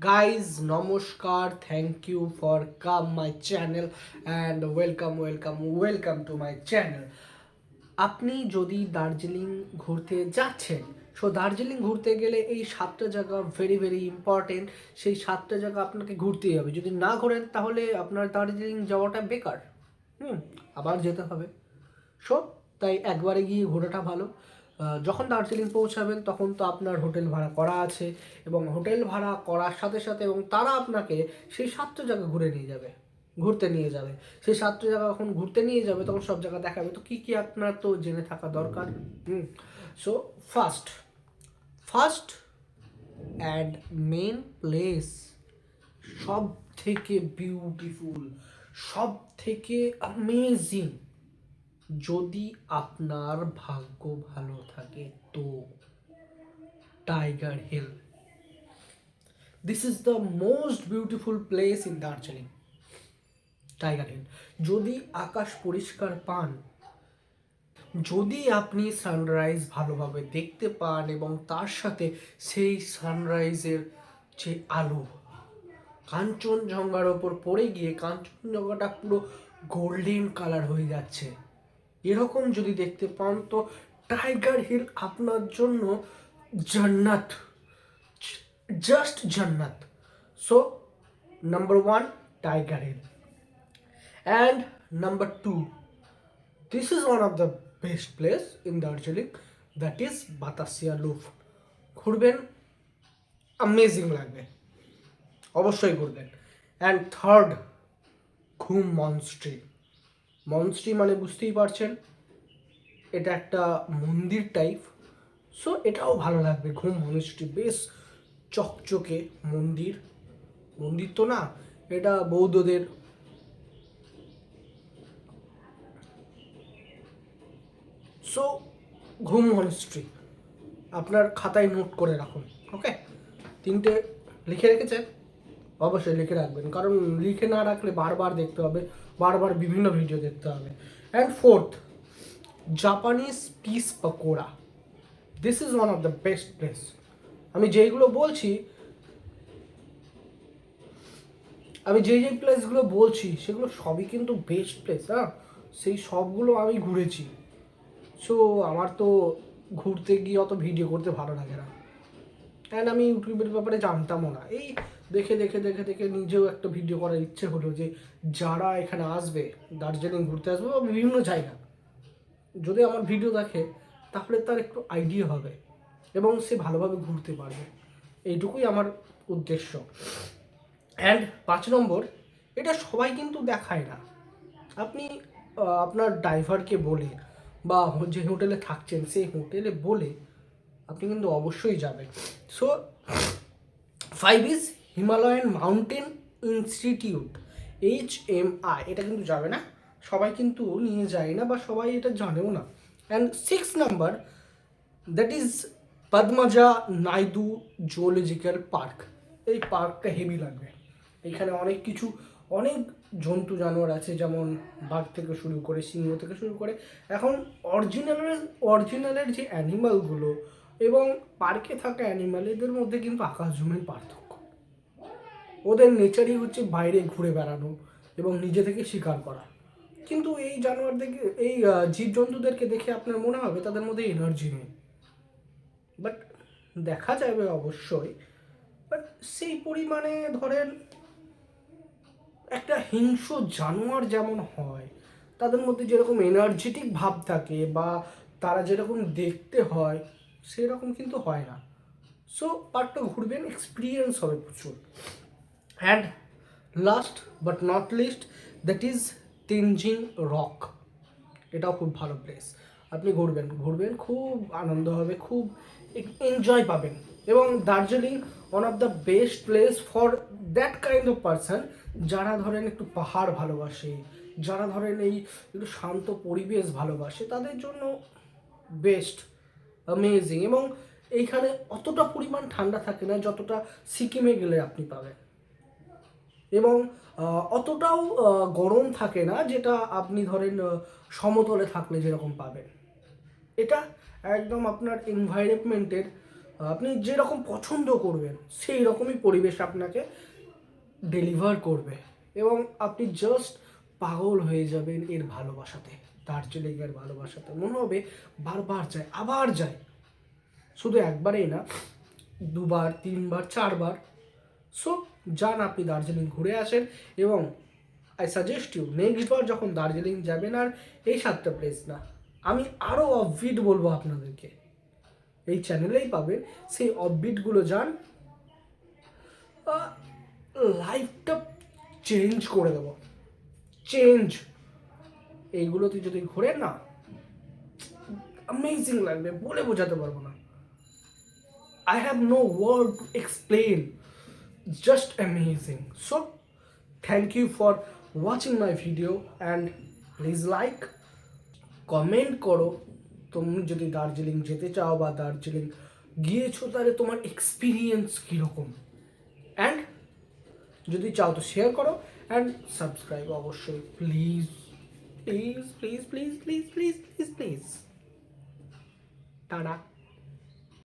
Guys, namaskar. Thank you for come my channel and welcome to my channel. আপনি যদি দার্জিলিং ঘুরতে যাচ্ছেন, দার্জিলিং ঘুরতে গেলে এই 7টা জায়গা ভেরি ইম্পর্টেন্ট। সেই 7টা জায়গা আপনাকে ঘুরতেই হবে। যদি না ঘোরেন তাহলে আপনার দার্জিলিং যাওয়াটা বেকার। আবার যেতে হবে। সো তাই একবারে গিয়ে ঘোরাটা ভালো। যখন দার্জিলিং পৌঁছাবেন তখন তো আপনার হোটেল ভাড়া করা আছে, এবং হোটেল ভাড়া করার সাথে সাথে এবং তারা আপনাকে সেই 7টা জায়গা ঘুরতে নিয়ে যাবে। সেই 7টা জায়গা যখন ঘুরতে নিয়ে যাবে তখন সব জায়গা দেখাবে। তো কী কী আপনার তো জেনে থাকা দরকার। So first and main place, সব থেকে বিউটিফুল, সব থেকে অ্যামেজিং, যদি আপনার ভাগ্য ভালো থাকে তো Tiger Hill. This is the most beautiful place in Darjeeling, Tiger Hill. যদি আকাশ পরিষ্কার পান, যদি আপনি সানরাইজ ভালোভাবে দেখতে পান, এবং তার সাথে সেই সানরাইজের যে আলো কাঞ্চনজঙ্ঘার ওপর পড়ে গিয়ে কাঞ্চনজঙ্ঘাটা পুরো গোল্ডেন কালার হয়ে যাচ্ছে, এরকম যদি দেখতে পান তো টাইগার হিল আপনার জন্য জান্নাত, জাস্ট জান্নাত। So number 1 Tiger Hill, and number 2, this is one of the best place in Darjeeling, that is Batasia loop. ঘুরবেন, অ্যামেজিং লাগবে, অবশ্যই ঘুরবেন। অ্যান্ড থার্ড, ঘুম মনস্ট্রি মানে বুঝতেই পারছেন, এটা একটা মন্দির টাইপ। সো এটাও ভালো লাগবে। ঘুম মনস্ট্রি বেশ চকচকে মন্দির তো না, এটা বৌদ্ধদের। সো ঘুম মনস্ট্রি আপনার খাতায় নোট করে রাখুন। ওকে, 3টে লিখে রেখেছেন? অবশ্যই লিখে রাখবেন, কারণ লিখে না রাখলে বারবার দেখতে হবে, বারবার বিভিন্ন ভিডিও দেখতে হবে। And fourth, Japanese piece pakora. This is one of the best place. আমি যেইগুলো বলছি, আমি যেই প্লেসগুলো বলছি সেগুলো সবই কিন্তু বেস্ট প্লেস। সেই সবগুলো আমি ঘুরেছি। সো আমার তো ঘুরতে গিয়ে অত ভিডিও করতে ভালো লাগে না, অ্যান্ড আমি ইউটিউবের ব্যাপারে জানতামও না। এই দেখে নিজেও একটা ভিডিও করার ইচ্ছে হলো যে যারা এখানে আসবে, দার্জিলিং ঘুরতে আসবে বা বিভিন্ন জায়গা, যদি আমার ভিডিও দেখে তাহলে তার একটু আইডিয়া হবে এবং সে ভালোভাবে ঘুরতে পারবে। এইটুকুই আমার উদ্দেশ্য। অ্যান্ড 5 নম্বর, এটা সবাই কিন্তু দেখায় না। আপনি আপনার ড্রাইভারকে বলে বা যে হোটেলে থাকছেন সেই হোটেলে বলে আপনি কিন্তু অবশ্যই যাবেন। So 5 is Himalayan mountain institute, HMI। এটা কিন্তু যাবে না, সবাই কিন্তু নিয়ে যায় না বা সবাই এটা জানেও না। And 6 number, that is Padmaja Naidu zoological park. এই পার্কটা হেভি লাগবে। এখানে অনেক জন্তু জানোয়ার আছে, যেমন বাঘ থেকে শুরু করে, সিংহ থেকে শুরু করে, এখন অরিজিনালের যে অ্যানিমালগুলো এবং পার্কে থাকা অ্যানিমাল, এদের মধ্যে কিন্তু আকাশ জমিন পার্থক্য। ওদের নেচারই হচ্ছে বাইরে ঘুরে বেড়ানো এবং নিজে থেকে শিকার করা। কিন্তু এই জানোয়ারদেরকে, এই জীবজন্তুদেরকে দেখে আপনার মনে হবে তাদের মধ্যে এনার্জি নেই, বাট দেখা যাবে অবশ্যই। বাট সেই পরিমাণে ধরেন একটা হিংস্র জানোয়ার যেমন হয়, তাদের মধ্যে যেরকম এনার্জেটিক ভাব থাকে বা তারা যেরকম দেখতে হয়, সেরকম কিন্তু হয় না। সো পার্কটা ঘুরবেন, এক্সপিরিয়েন্স হবে প্রচুর। And last but not list, that is Tenzing rock. এটাও খুব ভালো প্লেস। আপনি ঘুরবেন, খুব আনন্দ হবে, খুব এনজয় পাবেন। এবং Darjeeling one of the best place for that kind of person, যারা ধরেন একটু পাহাড় ভালোবাসে, যারা ধরেন এই একটু শান্ত পরিবেশ ভালোবাসে, তাদের জন্য বেস্ট, অ্যামেজিং। এবং এইখানে অতটা পরিমাণ ঠান্ডা থাকে না যতটা সিকিমে গেলে আপনি পাবেন, এবং অতটাও গরম থাকে না যেটা আপনি ধরেন সমতলে থাকলে যেরকম পাবেন। এটা একদম আপনার এনভায়রনমেন্টের আপনি যেরকম পছন্দ করবেন সেই রকমই পরিবেশ আপনাকে ডেলিভার করবে, এবং আপনি জাস্ট পাগল হয়ে যাবেন এর ভালোবাসাতে, দার্জিলিংয়ের ভালোবাসাতে। মনে হবে বারবার যায়, আবার যায়। শুধু একবারেই না, দুবার, তিনবার, চারবার। সো যান, আপনি দার্জিলিং ঘুরে আসেন। এবং আই সাজেস্ট ইউ, নেক্সট বার যখন দার্জিলিং যাবেন, আর এই 7টা প্লেস না, আমি আরও অফবিট বলবো আপনাদেরকে, এই চ্যানেলেই পাবেন। সেই অফবিটগুলো যান, লাইফটা চেঞ্জ করে দেবো, চেঞ্জ। এইগুলোতে যদি ঘোরেন না, অ্যামেজিং লাগবে, বলে বোঝাতে পারবো না। I have no word to explain. Just amazing. So, thank you for watching my video and please like, comment করো তুমি যদি দার্জিলিং যেতে চাও বা দার্জিলিং গিয়েছো, তাহলে তোমার এক্সপিরিয়েন্স কীরকম। অ্যান্ড যদি চাও তো শেয়ার করো, অ্যান্ড সাবস্ক্রাইব অবশ্যই, please please please please please please please please. Tata.